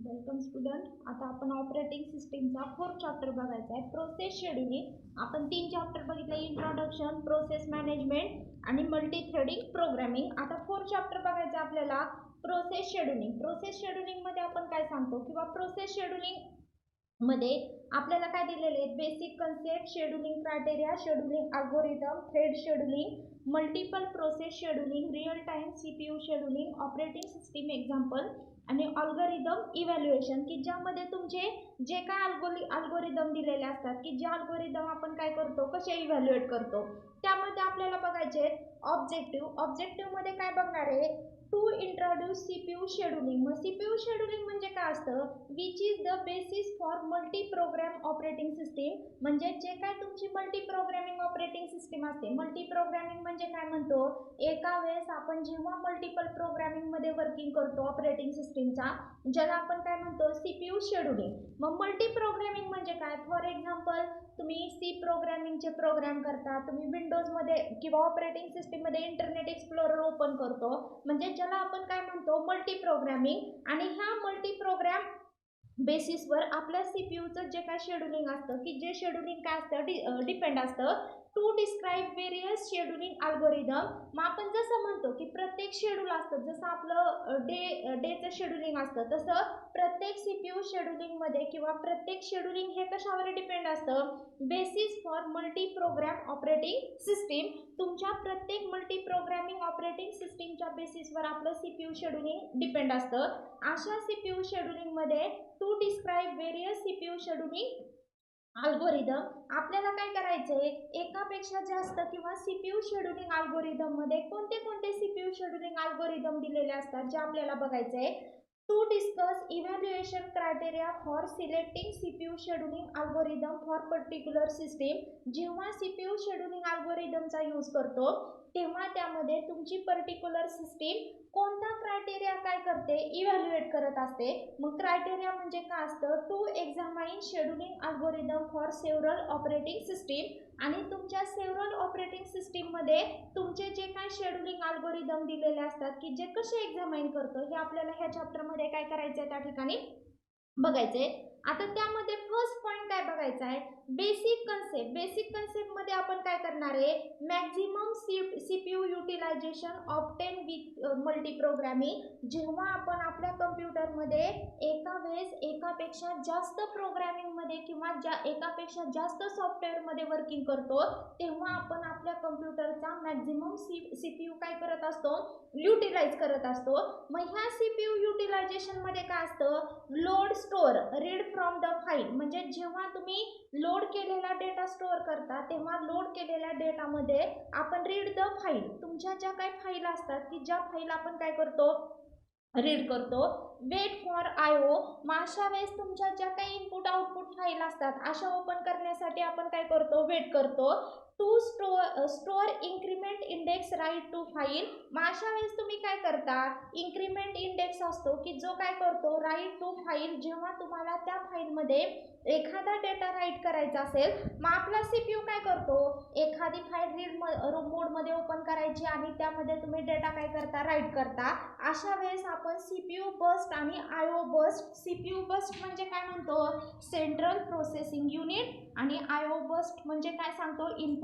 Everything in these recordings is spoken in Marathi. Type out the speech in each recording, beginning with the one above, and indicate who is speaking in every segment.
Speaker 1: Welcome student. आता आपण ऑपरेटिंग सिस्टीमचा 4th चॅप्टर बघायचा आहे, प्रोसेस शेड्यूलिंग. आपण 3 चॅप्टर बघितले, इंट्रोडक्शन, प्रोसेस मॅनेजमेंट आणि मल्टी थ्रेडिंग प्रोग्रामिंग. आता 4th चॅप्टर बघायचं आपल्याला, प्रोसेस शेड्यूलिंग. प्रोसेस शेड्यूलिंग मध्ये आपण काय सांगतो किंवा प्रोसेस शेड्यूलिंग मध्ये आपल्याला काय दिलेले आहेत, basic concept, scheduling criteria, scheduling algorithm, thread scheduling, multiple process scheduling, real time CPU scheduling, operating system example आणि अल्गोरिदम इव्हॅल्युएशन, की ज्यामध्ये तुमचे जे काय अल्गोरिदम दिलेले असतात, की जे अल्गोरिदम आपण काय करतो, कसे इव्हॅल्युएट करतो, त्यामध्ये आपल्याला बघायचे ऑब्जेक्टिव्ह. ऑब्जेक्टिव्ह मध्ये काय बघणार आहे, टू इंट्रोड्यूस सीपीयू शेड्यूलिंग. मग सीपीयू शेड्यूलिंग म्हणजे काय असतं, which is the basis for multi programme operating system. म्हणजे जे काय तुमची मल्टी प्रोग्रामिंग ऑपरेटिंग सिस्टीम असते. मल्टी प्रोग्रामिंग म्हणजे काय म्हणतो, एका वेळेस आपण जेव्हा मल्टिपल प्रोग्रामिंग मध्ये वर्किंग करतो ऑपरेटिंग सिस्टीमचा, ज्याला आपण काय म्हणतो, सीपीयू शेड्यूलिंग. मग मल्टी प्रोग्रामिंग म्हणजे काय, फॉर एक्झाम्पल तुम्ही सी प्रोग्रामिंगचे प्रोग्राम करता, तुम्ही विंडोजमध्ये किंवा ऑपरेटिंग सिस्टीममध्ये इंटरनेट एक्सप्लोरर ओपन करतो, म्हणजे ज्याला आपण काय म्हणतो मल्टी प्रोग्रामिंग. आणि ह्या मल्टी प्रोग्राम बेसिसवर आपल्या सीपीयूचं जे काय शेड्यूलिंग असतं, की जे शेड्यूलिंग काय असतं, डिपेंड असतं to describe various scheduling algorithm. मग आपण जसं म्हणतो की प्रत्येक शेड्यूल असतं, जसं आपलं डेचं शेड्यूलिंग असतं, तसं प्रत्येक सीपीयू शेड्यूलिंग मध्ये किंवा प्रत्येक शेड्यूलिंग हे कशावर डिपेंड असतं, basis for multi programme operating system. तुमच्या प्रत्येक मल्टी प्रोग्रामिंग ऑपरेटिंग सिस्टीमच्या बेसिसवर आपलं सीपीयू शेड्यूलिंग डिपेंड असतं. अशा सीपीयू शेड्यूलिंग मध्ये to describe various CPU scheduling algorithm. आपल्याला काय करायचंय, एकापेक्षा जास्त किंवा सीपीयू शेड्यूलिंग अल्गोरिदम मध्ये कोणते कोणते सीपीयू शेड्यूलिंग अल्गोरिदम दिलेले असतात, जे आपल्याला बघायचंय. To discuss evaluation criteria for selecting CPU scheduling algorithm for particular system. जेव्हा सीपीयू शेड्यूलिंग अल्गोरिदमचा यूज करतो, तेव्हा त्यामध्ये तुमची पर्टिक्युलर सिस्टीम कोणता क्रायटेरिया काय करते, इव्हॅल्युएट करत असते. मग क्रायटेरिया म्हणजे काय असतं, to examine scheduling algorithm for several operating system. आणि तुमच्या सेव्हरल ऑपरेटिंग सिस्टीम मध्ये तुमचे जे काय शेड्यूलिंग अल्गोरिदम दिलेले असतात, की जे कसे एक्झामाइन करतो, हे आपल्याला ह्या चॅप्टर मध्ये काय करायचंय, त्या ठिकाणी बघायचंय. आता त्यामध्ये फर्स्ट पॉइंट काय बघायचा आहे, बेसिक कन्सेप्ट. बेसिक कन्सेप्ट मध्ये आपण काय करणार आहे, maximum CPU utilization obtain with multi programming. जेव्हा आपण आपल्या कम्प्युटरमध्ये एका वेळेस एकापेक्षा जास्त प्रोग्रामिंग मध्ये किंवा एकापेक्षा जास्त सॉफ्टवेअर मध्ये वर्किंग करतो, तेव्हा आपण आपल्या कम्प्युटरचा मॅक्झिमम सीपीयू काय करत असतो, युटिलाइज करत असतो. मग ह्या सीपीयू युटिलायझेशन मध्ये काय असतं, load, store, read from the file. म्हणजे जेव्हा तुम्ही लोड केलेला डेटा स्टोअर करता, तेव्हा लोड केलेल्या डेटामध्ये आपण रीड द फाईल, तुमच्या ज्या काही फाईल असतात, की ज्या फाईल आपण काय करतो, रीड करतो. Wait for IO. मग अशा वेळेस तुमच्या ज्या काही इनपुट आउटपुट फाईल असतात, अशा ओपन करण्यासाठी आपण काय करतो, वेट करतो. To store increment index write to file. मग अशा वेळेस तुम्ही काय करता, इन्क्रीमेंट इंडेक्स असतो, की जो काय करतो, राईट टू फाईल. जेव्हा तुम्हाला त्या फाईलमध्ये एखादा डेटा राईट करायचा असेल, मग आपला सीपीयू काय करतो, एखादी फाईल रीड मोडमध्ये ओपन करायची आणि त्यामध्ये तुम्ही डेटा काय करता, राईट करता. अशा वेळेस आपण सीपीयू बस्ट आणि आयओ बस्ट. सीपीयू बस्ट म्हणजे काय म्हणतो, सेंट्रल प्रोसेसिंग युनिट, आणि आयओ बस्ट म्हणजे काय सांगतो, इनपुट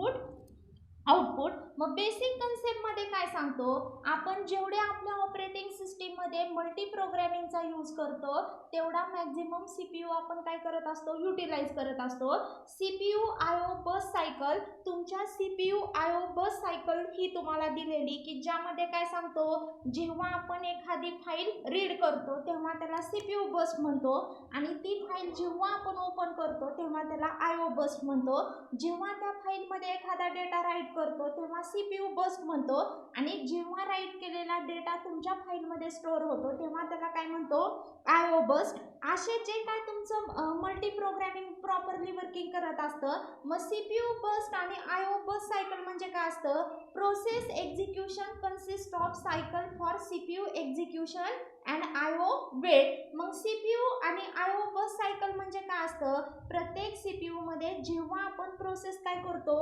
Speaker 1: आउटपुट. मग बेसिक कन्सेप्ट मध्ये काय सांगतो, आपण जेवढे आपल्या ऑपरेटिंग सिस्टीम मध्ये मल्टी प्रोग्रामिंगचा यूज करतो, तेवढा मॅक्झिमम सीपीयू आपण काय करत असतो, युटिलाइज करत असतो. CPU IO burst cycle. तुमच्या सीपीयू आयओ बस सायकल ही तुम्हाला दिलेली, की ज्यामध्ये काय सांगतो, जेव्हा आपण एखादी फाईल रीड करतो, तेव्हा त्याला सीपीयू बस म्हणतो, आणि ती फाईल जेव्हा आपण ओपन करतो, तेव्हा त्याला आयओ बस म्हणतो. जेव्हा त्या फाईलमध्ये एखादा डेटा राईट करतो, तेव्हा सीपीयू बस्ट म्हणतो, आणि जेव्हा राईट केलेला डेटा तुमच्या फाईलमध्ये स्टोअर होतो, तेव्हा त्याला काय म्हणतो, आयओ बस्ट. असे जे काय तुमचं मल्टी प्रोग्रामिंग प्रॉपरली वर्किंग करत असतं. मग सीपीयू बस्ट आणि आयओ बस्ट सायकल म्हणजे काय असतं, process execution consist of cycle for CPU execution and IO wait. मग सीपीयू आणि आयओ बस सायकल म्हणजे काय असतं, प्रत्येक सीपीयू मध्ये जेव्हा आपण प्रोसेस काय करतो,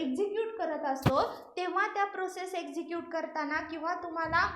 Speaker 1: एक्झिक्यूट करत असतो, तेव्हा त्या प्रोसेस एक्झिक्यूट करताना किंवा तुम्हाला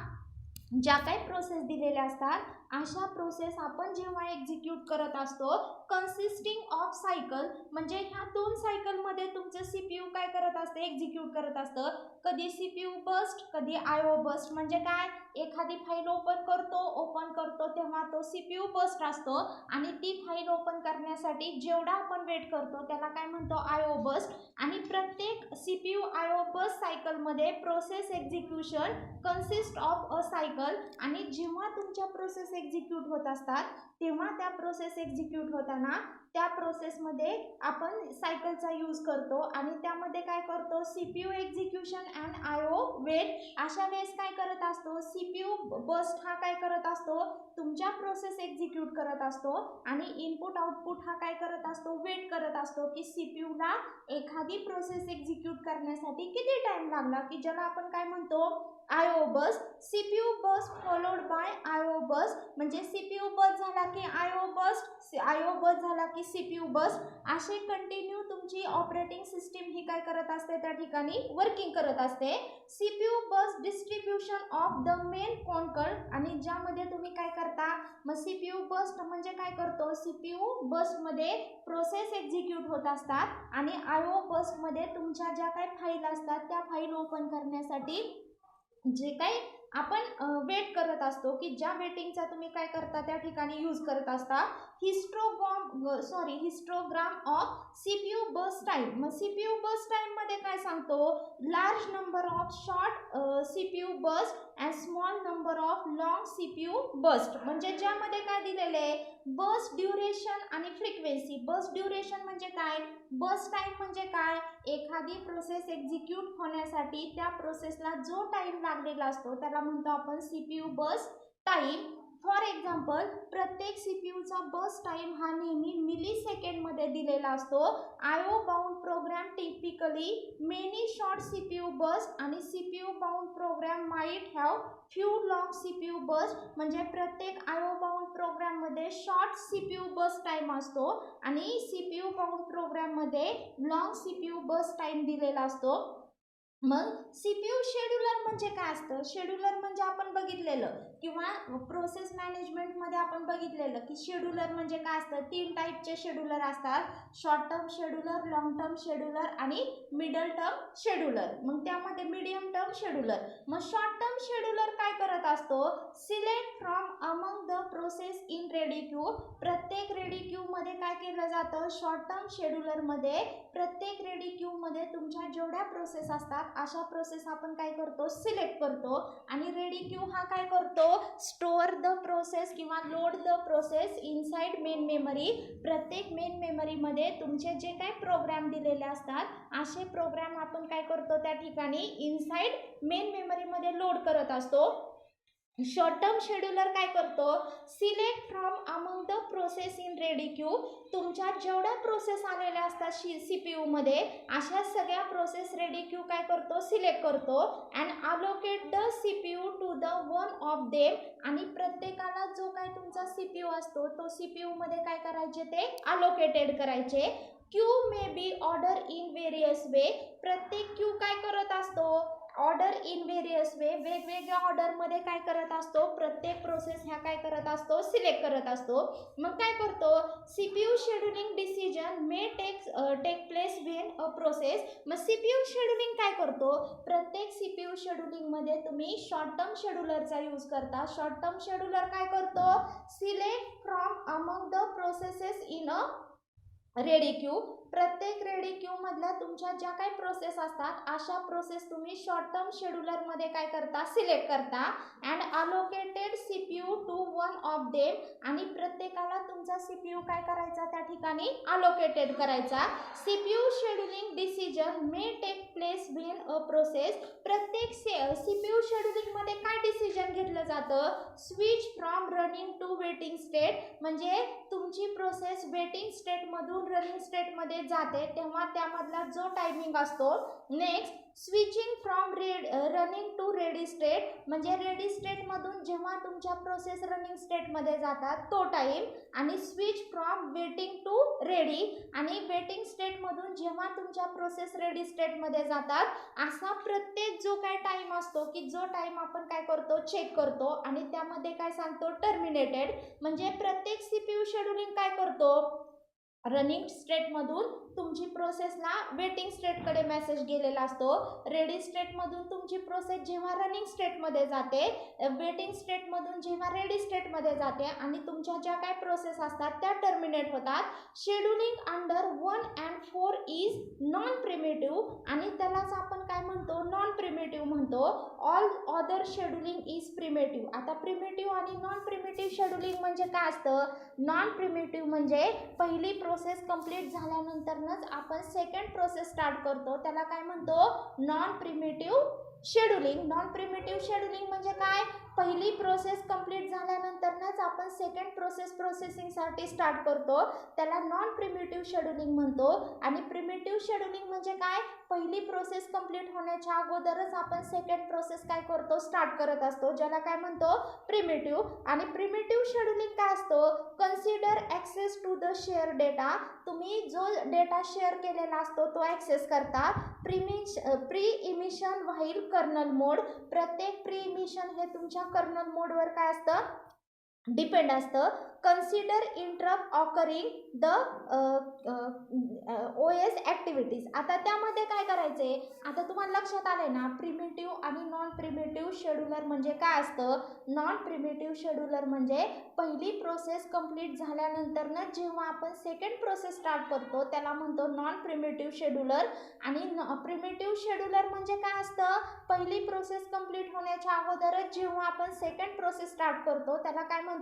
Speaker 1: ज्या काही प्रोसेस दिलेल्या असतात, अशा प्रोसेस आपण जेव्हा एक्झिक्यूट करत असतो कन्सिस्टिंग ऑफ सायकल, म्हणजे ह्या 2 सायकलमध्ये तुमचं सीपीयू काय करत असते, एक्झिक्यूट करत असतं. कधी सीपीयू बस्ट, कधी आयओ बस्ट. म्हणजे काय, एखादी फाईल ओपन करतो तेव्हा तो सीपीयू बस्ट असतो आणि ती फाईल ओपन करण्यासाठी जेवढा आपण वेट करतो त्याला काय म्हणतो, आयओ बस्ट. आणि प्रत्येक सीपीयू आयओ बस्ट सायकलमध्ये process execution consist of a cycle. आणि जेव्हा तुमच्या प्रोसेस एक्झिक्यूट होत असतात तेव्हा त्या प्रोसेस एक्झिक्यूट होताना त्या प्रोसेसमध्ये आपण सायकलचा यूज करतो आणि त्यामध्ये काय करतो, CPU execution and IO wait. अशा वेळेस काय करत असतो, सीपीयू बस्ट हा काय करत असतो, तुमच्या प्रोसेस एक्झिक्यूट करत असतो आणि इनपुट आउटपुट हा काय करत असतो, वेट करत असतो की सीपीयूला एखादी प्रोसेस एक्झिक्यूट करण्यासाठी किती टाइम लागला, की ज्याला आपण काय म्हणतो, IO burst. CPU burst followed by IO burst. म्हणजे सीपीयू बस झाला की आयओ बस, आयओ बस झाला की सीपीयू बस. असे कंटिन्यू तुमची ऑपरेटिंग सिस्टीम ही काय करत असते, त्या ठिकाणी वर्किंग करत असते. CPU bus distribution of the main conquer. आणि ज्यामध्ये तुम्ही काय करता, मग सीपीयू बस म्हणजे काय करतो, सीपीयू बसमध्ये प्रोसेस एक्झिक्यूट होत असतात आणि आयओ बसमध्ये तुमच्या ज्या काही फाईल असतात त्या फाईल ओपन करण्यासाठी जे काही आपण वेट करत असतो, की ज्या वेटिंगचा तुम्ही काय करता त्या ठिकाणी यूज करत असता. Histogram of CPU burst time. मग सीपीयू बस टाइम मध्ये काय सांगतो, large number of short CPU burst and small number of long CPU burst. म्हणजे ज्यामध्ये काय दिलेले आहे, बस ड्युरेशन आणि फ्रिक्वेन्सी. बस ड्युरेशन म्हणजे काय, बस टाइम म्हणजे काय, एखादी प्रोसेस एक्झिक्यूट होण्यासाठी त्या प्रोसेसला जो टाइम लागलेला असतो त्याला म्हणतो आपण CPU burst time. For example, प्रत्येक सीपीयूचा बस टाइम हा नेहमी मिली सेकंडमध्ये दिलेला असतो. IO bound program typically many short CPU burst आणि CPU bound program might have few long CPU burst. म्हणजे प्रत्येक आयओ बाउंड प्रोग्राम मध्ये शॉर्ट सीपीयू बस टाइम असतो आणि सीपीयू बाउंड प्रोग्राम मध्ये लॉंग सीपीयू बस टाइम दिलेला असतो. मग सीपीयू शेड्यूलर म्हणजे काय असतं, शेड्यूलर म्हणजे आपण बघितलेलं किंवा प्रोसेस मॅनेजमेंट मध्ये आपण बघितलेलं की शेड्यूलर म्हणजे काय असतं, 3 टाईपचे शेड्यूलर असतात, short term scheduler, long term scheduler आणि मिडल टर्म शेड्यूलर. मग त्यामध्ये मीडियम टर्म शेड्यूलर. मग शॉर्ट टर्म शेड्यूलर काय करत असतो, select from among the process in ready queue. प्रत्येक रेडी क्यू मध्ये काय केलं जातं, शॉर्ट टर्म शेड्यूलर मध्ये प्रत्येक रेडी क्यू मध्ये तुमच्या जेवढ्या प्रोसेस असतात अशा प्रोसेस आपण काय करतो, सिलेक्ट करतो आणि रेडी क्यू हा काय करतो, स्टोअर द प्रोसेस किंवा load the process inside main memory. प्रत्येक मेन मेमरी मध्ये तुमचे जे काही प्रोग्राम दिलेले असतात असे प्रोग्राम आपण काय करतो, त्या ठिकाणी इनसाइड मेन मेमरी मध्ये लोड करत असतो. शॉर्ट टर्म शेड्यूलर काय करतो, select from among the process in ready queue. तुमच्या जेवढ्या प्रोसेस आलेल्या असतात सीपीयू मध्ये अशा सगळ्या प्रोसेस रेडी क्यू काय करतो, सिलेक्ट करतो and allocate the CPU to the one of them. आणि प्रत्येकाला जो काय तुमचा सीपीयू असतो तो सीपीयू मध्ये काय करायचे, ते अलोकेटेड करायचे. Queue may be order in various way. प्रत्येक क्यू काय करत असतो, ऑर्डर इन व्हेरियस वे, वेगवेगळ्या ऑर्डर मध्ये काय करत असतो, प्रत्येक प्रोसेस ह्या काय करत असतो, सिलेक्ट करत असतो. मग काय करतो, CPU scheduling decision may take place when a process. मग सीपीयू शेड्यूलिंग काय करतो, प्रत्येक सीपीयू शेड्यूलिंग मध्ये तुम्ही शॉर्ट टर्म शेड्यूलरचा यूज करता. शॉर्ट टर्म शेड्यूलर काय करतो, select from among the processes in a ready queue. प्रत्येक रेडी क्यू मधल्या तुमच्या ज्या काही प्रोसेस असतात अशा प्रोसेस तुम्ही शॉर्ट टर्म शेड्यूलर मध्ये काय करता, सिलेक्ट करता and allocated CPU to one of them. आणि प्रत्येकाला तुमचा सीपीयू काय करायचा, त्या ठिकाणी अलोकेटेड करायचा. CPU scheduling decision may take place when a process. प्रत्येक सीपीयू शेड्यूलिंग मध्ये काय डिसिजन घेतलं जातं, switch from running to waiting state. म्हणजे तुमची प्रोसेस वेटिंग स्टेट मधून मधून रनिंग स्टेटमध्ये जाते तेव्हा त्यामधला जो टायमिंग असतो. Next switching from running to ready state म्हणजे रेडी स्टेटमधून जेव्हा तुमच्या प्रोसेस रनिंग स्टेटमध्ये जातात तो टाईम. आणि switch from waiting to ready आणि वेटिंग स्टेटमधून जेव्हा तुमच्या प्रोसेस रेडी स्टेटमध्ये जातात. असा प्रत्येक जो काय टाईम असतो की जो टाईम आपण काय करतो चेक करतो आणि त्यामध्ये काय सांगतो टर्मिनेटेड म्हणजे प्रत्येक CPU शेड्यूलिंग काय करतो रनिंग स्टेटमधून तुमची प्रोसेसला वेटिंग स्टेटकडे मेसेज गेलेला असतो. रेडी स्टेटमधून तुमची प्रोसेस जेव्हा रनिंग स्टेटमध्ये जाते, वेटिंग स्टेटमधून जेव्हा रेडी स्टेटमध्ये जाते आणि तुमच्या ज्या काय प्रोसेस असतात त्या टर्मिनेट होतात. Scheduling under 1 and 4 is non primitive आणि त्यालाच आपण काय म्हणतो नॉन प्रिमिटिव्ह म्हणतो. All other scheduling is primitive. आता प्रिमिटिव्ह आणि नॉन प्रिमिटिव्ह शेड्यूलिंग म्हणजे काय असतं. नॉन प्रिमिटिव्ह म्हणजे पहिली प्रोसेस कंप्लीट झाल्यानंतरच आपण सेकंड प्रोसेस स्टार्ट करतो त्याला काय म्हणतो non primitive scheduling. Non primitive scheduling म्हणजे काय पहिली प्रोसेस कंप्लीट झाल्यानंतरच आपण सेकंड प्रोसेस प्रोसेसिंगसाठी स्टार्ट करतो त्याला नॉन प्रिमिटिव्ह शेड्यूलिंग म्हणतो. आणि प्रिमिटिव्ह शेड्यूलिंग म्हणजे काय पहिली प्रोसेस कंप्लीट होण्याच्या अगोदरच आपण सेकंड प्रोसेस काय करतो स्टार्ट करत असतो ज्याला काय म्हणतो प्रिमिटिव्ह. आणि प्रिमिटिव्ह शेड्यूलिंग काय असतो consider access to the share data. तुम्ही जो डेटा शेअर केलेला असतो तो ॲक्सेस करता. Preemption while kernel mode. प्रत्येक प्री इमिशन हे तुमच्या कर्नल मोडवर काय असतं डिपेंड असतं. Consider interrupt occurring the OS activities. आता त्यामध्ये काय करायचे आता तुम्हाला लक्षात आलंय ना प्रिमिटिव्ह आणि नॉन प्रिमिटिव्ह शेड्यूलर म्हणजे काय असतं. नॉन प्रिमिटिव्ह शेड्यूलर म्हणजे पहिली प्रोसेस कंप्लीट झाल्यानंतरच जेव्हा आपण सेकंड प्रोसेस स्टार्ट करतो त्याला म्हणतो नॉन प्रिमिटिव्ह शेड्यूलर. आणि प्रिमिटिव्ह शेड्यूलर म्हणजे काय असतं पहिली प्रोसेस कंप्लीट होण्याच्या अगोदरच जेव्हा आपण सेकंड प्रोसेस स्टार्ट करतो त्याला काय म्हणतो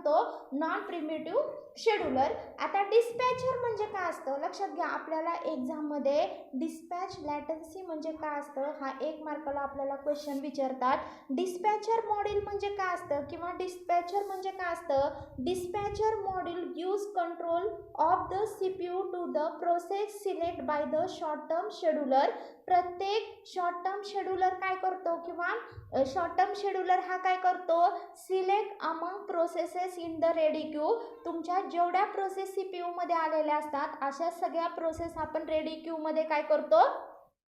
Speaker 1: नॉन प्रिमिटिव्ह शेड्यूलर. आता डिस्पॅचर म्हणजे काय असतं लक्षात घ्या आपल्याला एक्झाममध्ये डिस्पॅच लॅटन्सी म्हणजे काय असतं हा 1 मार्काला आपल्याला क्वेश्चन विचारतात. डिस्पॅचर मॉड्यूल म्हणजे काय असतं किंवा डिस्पॅचर म्हणजे काय असतं. Dispatcher module gives control of the CPU to the process select by the short term scheduler. प्रत्येक शॉर्ट टर्म शेड्यूलर काय करतो किंवा शॉर्ट टर्म शेड्यूलर हा काय करतो select among processes in the ready queue. तुमच्या जेवढ्या प्रोसेस CPU मध्ये आलेल्या असतात अशा सगळ्या प्रोसेस आपण रेडी क्यू मध्ये काय करतो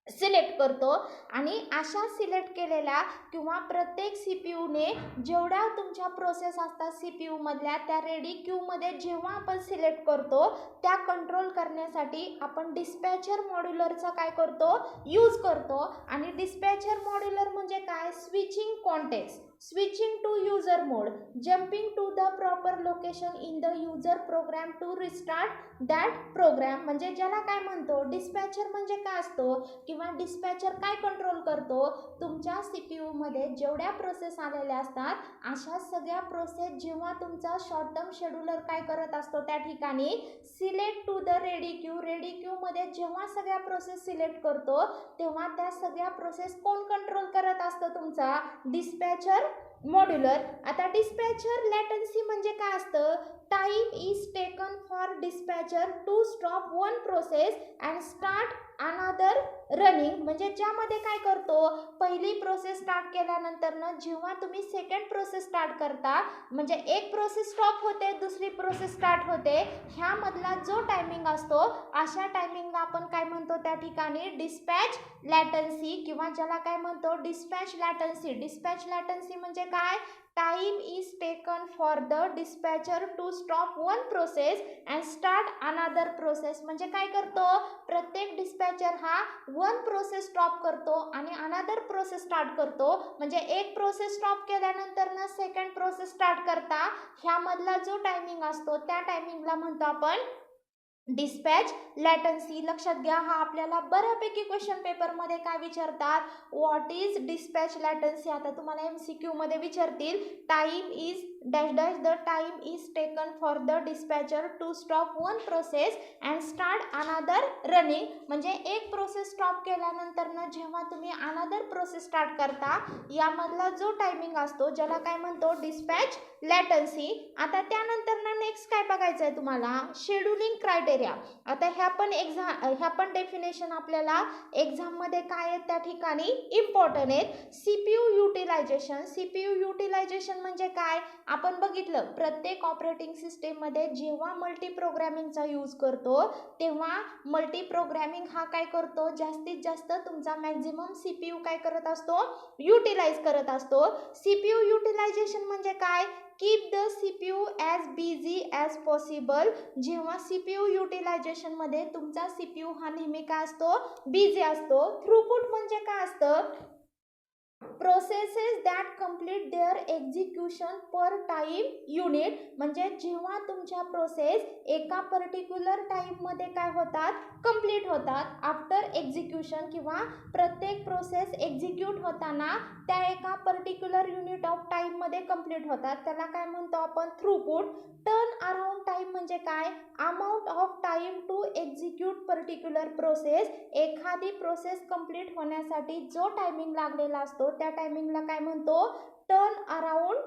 Speaker 1: सिलेक्ट करतो. आणि अशा सिलेक्ट केलेल्या किंवा प्रत्येक CPUने जेवढ्या तुमच्या प्रोसेस असतात CPU मधल्या त्या रेडी क्यूमध्ये जेव्हा आपण सिलेक्ट करतो त्या कंट्रोल करण्यासाठी आपण डिस्पॅचर मॉड्युलरचा काय करतो यूज करतो. आणि डिस्पॅचर मॉड्युलर म्हणजे काय switching context, switching to user mode, jumping to the proper location in the user program to restart that program. म्हणजे ज्याला काय म्हणतो डिस्पॅचर म्हणजे काय असतो किंवा डिस्पॅचर काय कंट्रोल करतो तुमच्या CPU मध्ये जेवढ्या प्रोसेस आलेल्या असतात अशा सगळ्या प्रोसेस जेव्हा तुमचा शॉर्ट टर्म शेड्यूलर काय करत असतो त्या ठिकाणी select to the ready queue. Ready queue मध्ये जेव्हा सगळ्या प्रोसेस सिलेक्ट करतो तेव्हा त्या सगळ्या प्रोसेस कोण कंट्रोल करत असतं तुमचा डिस्पॅचर मॉड्युलर. आता डिस्पॅचर लॅटन्सी म्हणजे काय असतं time is taken for dispatcher to stop one process and start another running. म्हणजे ज्यामध्ये काय करतो पहिली प्रोसेस स्टार्ट केल्यानंतरनं जेव्हा तुम्ही सेकंड प्रोसेस स्टार्ट करता म्हणजे एक प्रोसेस स्टॉप होते दुसरी प्रोसेस स्टार्ट होते ह्यामधला जो टायमिंग असतो अशा टायमिंगला आपण काय म्हणतो त्या ठिकाणी डिस्पॅच लॅटन्सी किंवा ज्याला काय म्हणतो डिस्पॅच लॅटन्सी. डिस्पॅच लॅटन्सी म्हणजे काय time is taken for the dispatcher to stop one process and start another process. म्हणजे काय करतो प्रत्येक डिस्पॅचर हा वन प्रोसेस स्टॉप करतो आणि अनदर प्रोसेस स्टार्ट करतो. म्हणजे एक प्रोसेस स्टॉप केल्यानंतर ना सेकंड प्रोसेस स्टार्ट करता ह्यामधला जो टायमिंग असतो त्या टायमिंगला म्हणतो आपण डिस्पॅच लॅटन्सी. लक्षात घ्या हा आपल्याला बऱ्यापैकी क्वेश्चन पेपरमध्ये काय विचारतात व्हॉट इज डिस्पॅच लॅटन्सी. आता तुम्हाला MCQ मध्ये विचारतील time is dash dash the time is taken for the dispatcher to stop one process and start another running. म्हणजे एक प्रोसेस स्टॉप केल्यानंतर जेव्हा तुम्ही अनदर प्रोसेस स्टार्ट करता यामधला जो टायमिंग असतो ज्याला काय म्हणतो डिस्पॅच लॅटन्सी. आता त्यानंतर नेक्स्ट काय बघायचं बघायचं आहे तुम्हाला शेड्युलिंग क्रायटेरिया. आता ह्या पण डेफिनेशन आपल्याला एक्झाममध्ये काय आहेत त्या ठिकाणी इम्पॉर्टंट आहेत. सीपीयू युटिलायझेशन म्हणजे काय आपण बघितलं, प्रत्येक ऑपरेटिंग सिस्टीममध्ये जेव्हा मल्टी प्रोग्रॅमिंगचा यूज करतो तेव्हा मल्टी प्रोग्रॅमिंग हा काय करतो, जास्तीत जास्त तुमचा मॅक्झिमम सीपीयू काय करत असतो, युटिलाइज करत असतो. सीपीयू युटिलायझेशन म्हणजे काय, keep the CPU as busy as possible. जेव्हा सीपीयू युटिलायझेशन मध्ये तुमचा सीपीयू हा नेहमी काय असतो, बिझी असतो. थ्रूपुट म्हणजे काय असतं, processes that complete their execution per time unit. म्हणजे जेव्हा तुमच्या प्रोसेस एका पर्टिक्युलर टाईममध्ये काय होतात, कंप्लीट होतात आफ्टर एक्झिक्युशन, किंवा प्रत्येक प्रोसेस एक्झिक्यूट होताना त्या एका पर्टिक्युलर युनिट ऑफ टाईममध्ये कंप्लीट होतात, त्याला काय म्हणतो आपण, थ्रूपुट. टर्न अराउंड टाईम म्हणजे काय, amount of time to execute particular process. एखादी प्रोसेस कंप्लीट होण्यासाठी जो टायमिंग लागलेला असतो त्या टायमिंगला काय म्हणतो, turn around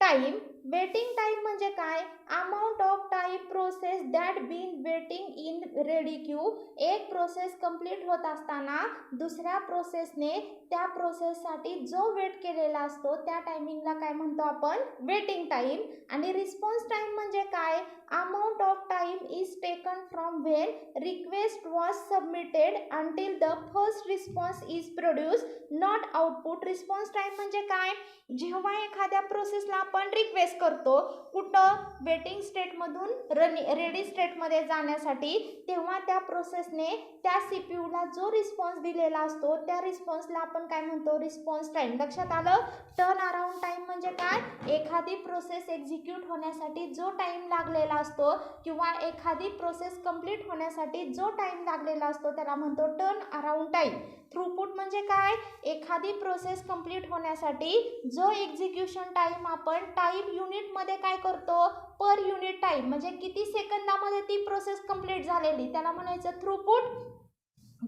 Speaker 1: time. Waiting time म्हणजे काय, amount of time process that been waiting in ready queue. एक प्रोसेस कंप्लीट होत असताना दुसऱ्या प्रोसेसने त्या प्रोसेससाठी जो वेट केलेला असतो त्या टायमिंगला काय म्हणतो आपण, वेटिंग टाइम. आणि रिस्पॉन्स टाइम म्हणजे काय, amount of time is taken from when request was submitted until the first response is produce, not output. Response time म्हणजे काय, जेव्हा एखाद्या प्रोसेसला आपण रिक्वेस्ट करतो कुठं, वेटिंग स्टेटमधून रेडी स्टेटमध्ये जाण्यासाठी, तेव्हा त्या प्रोसेसने त्या सीपीयूला जो रिस्पॉन्स दिलेला असतो त्या रिस्पॉन्सला आपण काय म्हणतो, रिस्पॉन्स टाइम. लक्षात आलं. टर्न अराउंड टाइम म्हणजे काय, एखादी प्रोसेस एक्झिक्यूट होण्यासाठी जो टाइम लागलेला असतो किंवा एखादी प्रोसेस कंप्लीट होण्यासाठी जो टाइम लागलेला असतो त्याला म्हणतो टर्न अराउंड टाइम. थ्रूपुट म्हणजे काय, एखादी प्रोसेस कंप्लीट होण्यासाठी जो एक्झिक्युशन टाइम आपण टाइम युनिटमध्ये काय करतो, पर युनिट टाइम, म्हणजे किती सेकंदामध्ये ती प्रोसेस कंप्लीट झालेली त्याला म्हणायचं थ्रूपुट.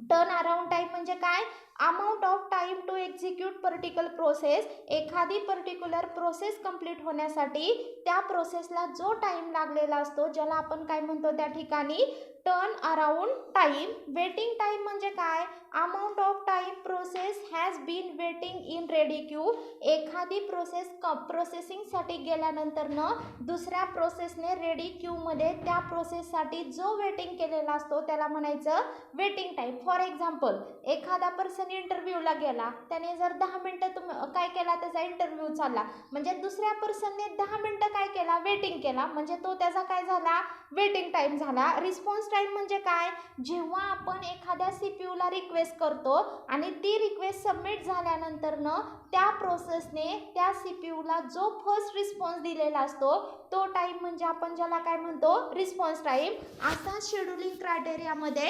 Speaker 1: टर्न अराउंड टाइम म्हणजे काय, amount of time to execute particular process. एखादी पर्टिक्युलर प्रोसेस कंप्लीट होण्यासाठी त्या प्रोसेसला जो टाइम लागलेला असतो ज्याला आपण काय म्हणतो त्या ठिकाणी turn around time. Waiting time म्हणजे काय, amount of time process has been waiting in ready queue. एखादी प्रोसेस प्रोसेसिंगसाठी गेल्यानंतरनं दुसऱ्या प्रोसेसने रेडी क्यूमध्ये त्या प्रोसेससाठी जो वेटिंग केलेला असतो त्याला म्हणायचं वेटिंग टाइम. फॉर एक्झाम्पल, एखादा पर्सन इंटरव्ह्यूला गेला, त्याने जर 10 मिनिटं काय केला, त्याचा इंटरव्ह्यू चालला, म्हणजे दुसऱ्या पर्सनने 10 मिनिटं काय केला, वेटिंग केला, म्हणजे तो त्याचा काय झाला, वेटिंग टाइम झाला. रिस्पॉन्स टाइम म्हणजे काय, जेव्हा आपण एखाद्या सीपीयूला रिक्वेस्ट करतो आणि ती रिक्वेस्ट सबमिट झाल्यानंतरनं त्या प्रोसेसने त्या सीपीयूला जो फर्स्ट रिस्पॉन्स दिलेला असतो तो टाइम म्हणजे आपण ज्याला काय म्हणतो, रिस्पॉन्स टाइम. असा शेड्यूलिंग क्रायटेरियामध्ये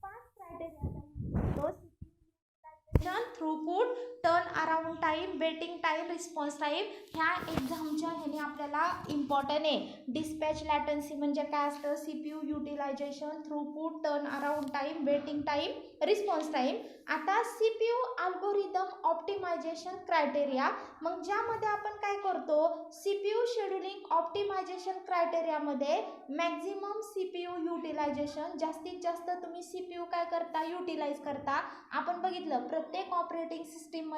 Speaker 1: 5 criteria throughput, turn around time, waiting time, response time. ह्या एक्झामच्या ह्याने आपल्याला इम्पॉर्टंट आहे. डिस्पॅच लॅटन्सी म्हणजे काय असतं, CPU utilisation, throughput, turn around time, waiting time, response time. आता सीपीयू अल्गोरिदम ऑप्टिमायझेशन क्रायटेरिया, मग ज्यामध्ये आपण काय करतो, सीपीयू शेड्यूलिंग ऑप्टिमायझेशन क्रायटेरियामध्ये मॅक्झिमम सीपीयू युटिलायझेशन, जास्तीत जास्त तुम्ही सीपीयू काय करता, युटिलाइज करता. आपण बघितलं प्रत्येक ऑपरेटिंग सिस्टीममध्ये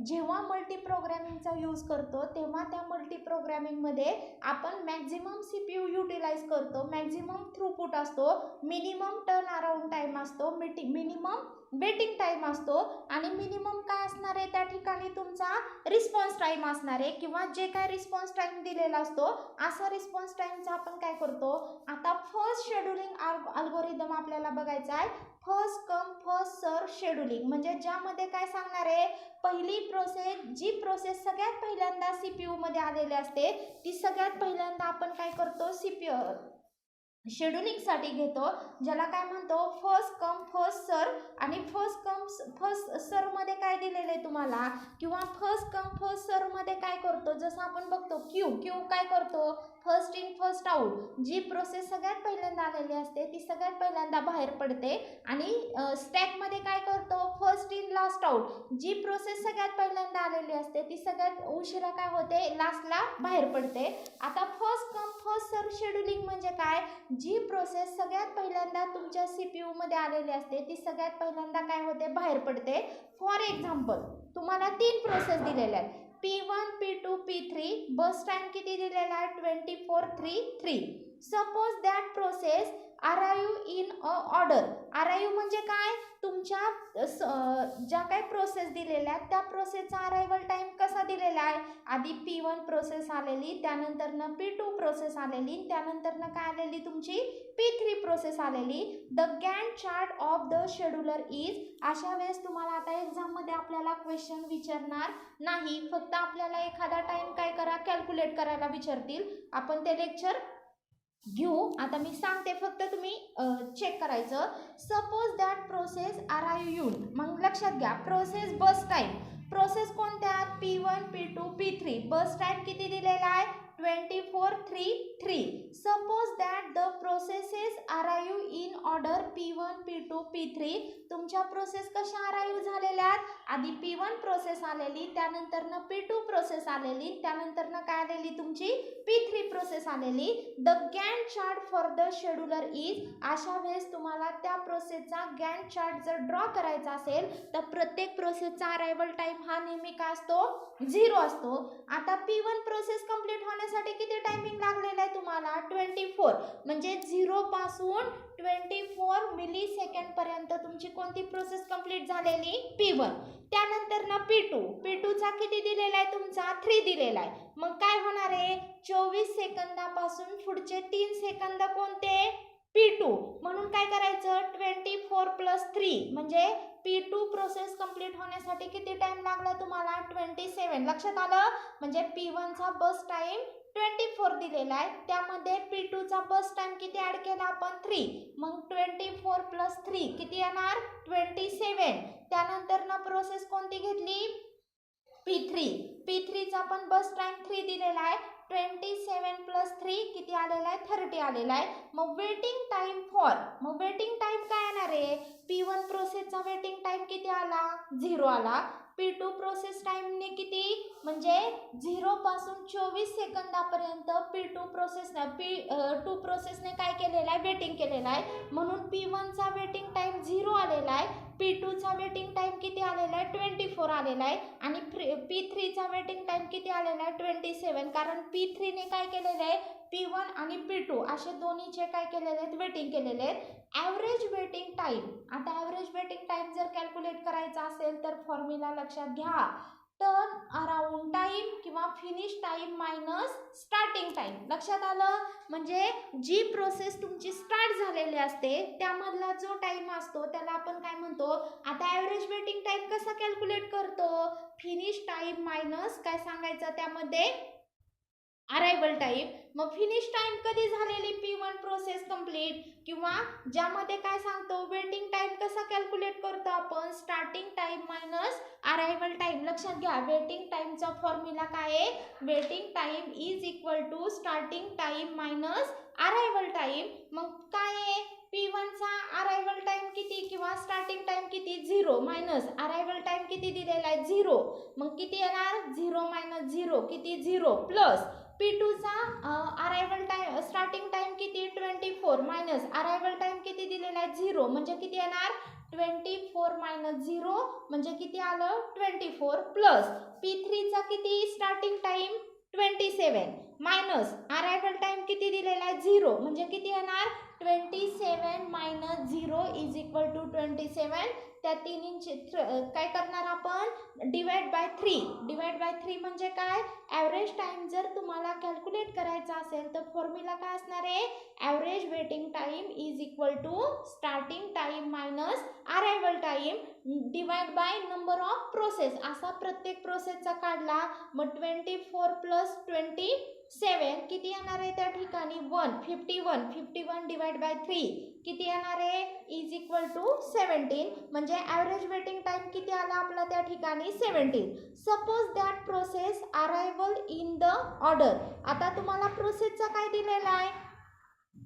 Speaker 1: जेव्हा मल्टी प्रोग्रॅमिंगचा यूज करतो तेव्हा त्या मल्टी प्रोग्रॅमिंगमध्ये आपण मॅक्झिमम सीपीयू युटिलाइज करतो, मॅक्झिमम थ्रूपुट असतो, मिनिमम टर्न अराउंड टाइम असतो, मिनिमम वेटिंग टाइम असतो आणि मिनिमम काय असणार आहे त्या ठिकाणी तुमचा रिस्पॉन्स टाइम असणार आहे, किंवा जे काय रिस्पॉन्स टाइम दिलेला असतो असा रिस्पॉन्स टाइमचा आपण काय करतो. आता फर्स्ट शेड्यूलिंग अल्गोरिदम आपल्याला बघायचा आहे. First come first serve scheduling म्हणजे ज्यामध्ये काय सांगणार आहे, पहिली प्रोसेस, जी प्रोसेस सगळ्यात पहिल्यांदा सीपीयू मध्ये आलेली असते ती सगळ्यात पहिल्यांदा आपण काय करतो, सीपीयू शेड्यूलिंगसाठी घेतो, ज्याला काय म्हणतो फर्स्ट कम फर्स्ट सर्व. आणि फर्स्ट कम फर्स्ट सर्व मध्ये काय दिलेलं आहे तुम्हाला, किंवा फर्स्ट कम फर्स्ट सर्व मध्ये काय करतो, जसं आपण बघतो क्यू काय करतो, फर्स्ट इन फर्स्ट आउट. जी प्रोसेस सगळ्यात पहिल्यांदा आलेली असते ती सगळ्यात पहिल्यांदा बाहेर पडते. आणि स्टॅकमध्ये काय करतो, फर्स्ट इन लास्ट आउट. जी प्रोसेस सगळ्यात पहिल्यांदा आलेली असते ती सगळ्यात उशिरा काय होते, लास्टला बाहेर पडते. आता first come first serve scheduling म्हणजे काय, जी प्रोसेस सगळ्यात पहिल्यांदा तुमच्या CPU मध्ये आलेली असते ती सगळ्यात पहिल्यांदा काय होते, बाहेर पडते. फॉर एक्झाम्पल तुम्हाला 3 प्रोसेस दिलेल्या आहेत, P1 P2 P3, बस टाइम किती दिलेला आहे, 24:3:3. Suppose that process arrive in a order. Arrive म्हणजे काय, तुमच्या ज्या काही प्रोसेस दिलेल्या आहेत त्या प्रोसेसचा अरायवल टाइम कसा दिलेला आहे, आधी P1 प्रोसेस आलेली, त्यानंतरनं P2 प्रोसेस आलेली, त्यानंतरनं काय आलेली तुमची P3 प्रोसेस आलेली. The Gantt chart of the scheduler is. अशा वेळेस तुम्हाला आता एक्झाममध्ये आपल्याला क्वेश्चन विचारणार नाही, फक्त आपल्याला एखादा टाइम काय करा, कॅल्क्युलेट करायला विचारतील. आपण ते लेक्चर घेऊ. आता मी सांगते, फक्त तुम्ही चेक करायचं. Suppose that process arrive. मग लक्षात घ्या, प्रोसेस बस टाइम, प्रोसेस कोणत्या, P1 P2 P3, बस टाइम किती दिलेला आहे, 24:3:3. Suppose that the processes arrive in order P1 P2 P3. तुमच्या प्रोसेस कशा अराइव्ह झालेल्या आहेत, आधी P1 प्रोसेस आलेली, त्यानंतरनं P2 प्रोसेस आलेली, त्यानंतरनं काय आलेली तुमची P3 प्रोसेस आलेली. The Gantt chart for the scheduler is. अशा वेळेस तुम्हाला त्या प्रोसेसचा गॅन्ट चार्ट जर ड्रॉ करायचा असेल तर प्रत्येक प्रोसेसचा अरायवल टाइम हा नेहमी काय असतो, 0 असतो. आता P1 प्रोसेस कंप्लीट होण्यासाठी किती टायमिंग लागलेला आहे तुम्हाला, 24. म्हणजे 0 पासून 24 मिली सेकंड पर्यंत तुमची कोणती प्रोसेस कंप्लीट झालेली, P1. त्यानंतर ना P2 चा किती दिलेला आहे तुमचा, 3 दिलेला आहे. मग काय होणार आहे, 24 सेकंदापासून पुढचे 3 सेकंद कोणते, P2. म्हणून काय करायचं, 24 + 3 म्हणजे P2 प्रोसेस कंप्लीट होण्यासाठी किती टाइम लागला तुम्हाला, 27. लक्षात आलं. म्हणजे P1 चा बस टाइम 24 दिलेला आहे, त्यामध्ये P2 चा बस टाइम किती ऍड केला आपण, 3. मग 24 + 3 किती येणार, 27. त्यानंतर ना प्रोसेस कोणती घेतली, P3 चा पण बस टाइम 3 दिलेला आहे, 27 + 3 किती आलेला आहे, 30 आलेला आहे. मग वेटिंग टाइम फॉर, मग वेटिंग टाइम काय येणार आहे, P1 प्रोसेसचा वेटिंग टाइम किती आला, 0 आला. P2 प्रोसेस टाइमने किती, म्हणजे 0 पासून 24 सेकंदापर्यंत P2 प्रोसेसने काय केलेलं आहे, वेटिंग केलेलं आहे. म्हणून P1 चा वेटिंग टाइम 0 आलेला आहे, P2 चा वेटिंग टाइम किती आलेला आहे, 24 आलेला आहे. आणि P3 चा वेटिंग टाइम किती आलेला आहे, 27. कारण P3 ने काय केलेलं आहे, P1 आणि P2 असे दोन्हीचे काय केलेले आहेत, वेटिंग केलेले आहेत. Average waiting time. आता ॲव्हरेज वेटिंग टाइम जर कॅल्क्युलेट करायचा असेल तर फॉर्म्युला लक्षात घ्या, टर्न अराउंड टाइम किंवा finish time minus starting time. लक्षात आलं. म्हणजे जी प्रोसेस तुमची स्टार्ट झालेली असते त्यामधला जो टाइम असतो त्याला आपण काय म्हणतो. आता ॲव्हरेज वेटिंग टाइम कसा कॅल्क्युलेट करतो, फिनिश टाइम मायनस काय सांगायचं त्यामध्ये, अरायवल टाइम. मग फिनिश टाइम कधी झालेली P1 प्रोसेस कंप्लीट, किंवा ज्यामध्ये काय सांगतो वेटिंग टाइम कसा कॅल्क्युलेट करतो आपण, starting time minus arrival time. लक्षात घ्या, वेटिंग टाइमचा फॉर्म्युला काय आहे, waiting time is equal to starting time minus arrival time. मग काय आहे, P1 चा अरायवल टाइम किती किंवा स्टार्टिंग टाइम किती, 0 मायनस अरायवल टाइम किती दिलेला आहे, 0. मग किती येणार, 0 - 0 किती, 0 प्लस P2 चा अरायवल टाइम स्टार्टिंग टाइम किती, 24 मायनस अरायवल टाइम किती दिलेला आहे, 0. म्हणजे किती येणार, 24 - 0 म्हणजे किती आलं, 24 प्लस P3 चा किती starting time 27 minus arrival time किती दिलेला आहे, 0. म्हणजे किती येणार, 27 - 0 इज इक्वल टू 27. त्या तिन्हींची काय करणार आपण, डिवाइड बाय 3. डिवाइड बाय 3 म्हणजे काय, ॲव्हरेज टाइम जर तुम्हाला कॅल्क्युलेट करायचा असेल तर फॉर्म्युला काय असणार आहे, average waiting time is equal to starting time minus arrival time divide by number of process. असा प्रत्येक प्रोसेसचा काढला. मग 24 + 27 किती येणार आहे त्या ठिकाणी, 51 डिवाइड बाय 3 किती येणार आहे, इज इक्वल टू 17. म्हणजे ॲव्हरेज वेटिंग टाइम किती आला आपला त्या ठिकाणी, 17. Suppose that process arrival in the order. आता तुम्हाला प्रोसेसचा काय दिलेला आहे,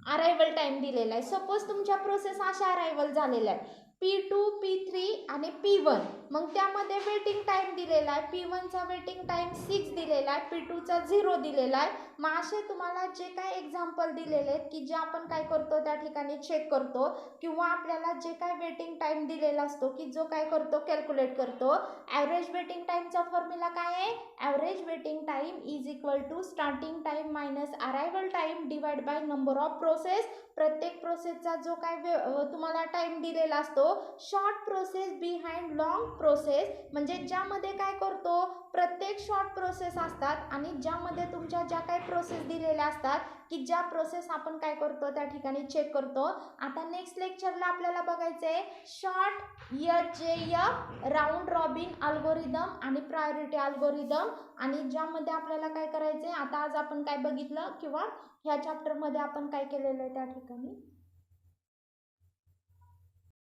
Speaker 1: अरायवल टाइम दिलेला आहे. सपोज तुमच्या प्रोसेस अशा अरायवल झालेल्या आहेत, P2, P3 आणि P1. मग त्यामध्ये वेटिंग टाइम दिलेला आहे. P1चा वेटिंग टाइम 6 दिलेला आहे, P2चा 0 दिलेला आहे. मग असे तुम्हाला जे काय एक्झाम्पल दिलेले आहेत की जे आपण काय करतो त्या ठिकाणी चेक करतो किंवा आपल्याला जे काय वेटिंग टाइम दिलेला असतो की जो काय करतो कॅल्क्युलेट करतो. ॲव्हरेज वेटिंग टाइमचा फॉर्म्युला काय आहे? Average waiting time is equal to starting time minus arrival time divide by number of process. प्रत्येक प्रोसेसचा जो काय तुम्हाला टाइम दिलेला असतो. Short process behind long process, म्हणजे ज्यामध्ये काय करतो प्रत्येक शॉर्ट प्रोसेस असतात आणि ज्यामध्ये तुमच्या ज्या काही प्रोसेस दिलेल्या असतात की ज्या प्रोसेस आपण काय करतो त्या ठिकाणी चेक करतो. आता नेक्स्ट लेक्चरला आपल्याला बघायचं आहे short HJF, round robin algorithm आणि प्रायोरिटी अल्गोरिदम. आणि ज्यामध्ये आपल्याला काय करायचं आहे, आता आज आपण काय बघितलं किंवा ह्या चॅप्टरमध्ये आपण काय केलेलं आहे त्या ठिकाणी